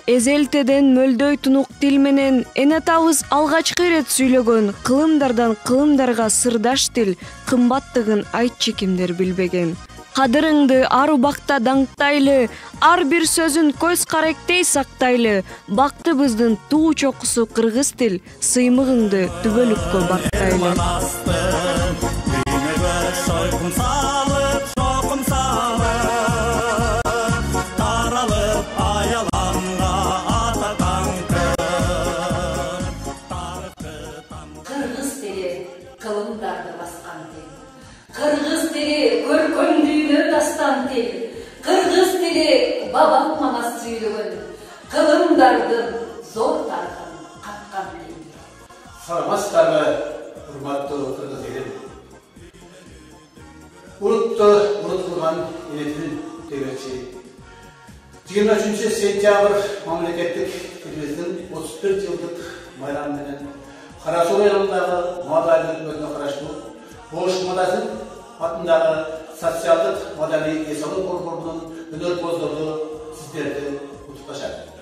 эзелтеден мөлдөй тунук тил менен эне атабыз алгачкы ирет сүйлөгөн кылымдардан кылымдарга сырдаш тил кымбаттыгын айтчы кимдер билбеген. Кадырыңды ар убакта даңктайлы, ар бир сөзүн көз каректей сактайлы. Бактыбыздын туу чокусу кыргыз тил, сыймыгыңды түбөлүккө бактайлы. Кыргыз тили кылымдарды баскан тил. Кыргыз тили көркөмдүүнө дастан тил. Кыргыз тили бабам мама сүйлөгөн кылымдардын зор таркын каткан тил. Саламатсыздарбы, урматтуу кыргыз элим. Урутта унутулган эне тилин тебелчи 23 сентябрь мамлекеттик тилибиздин 31 жылдык майрамы менен Кара Суу районундагы Мадалин өлкөсүнө караштуу Бош Мадазин атындагы социалдык маданий эс алуу борборунун өнөрпоздору сиздерди куттукташат.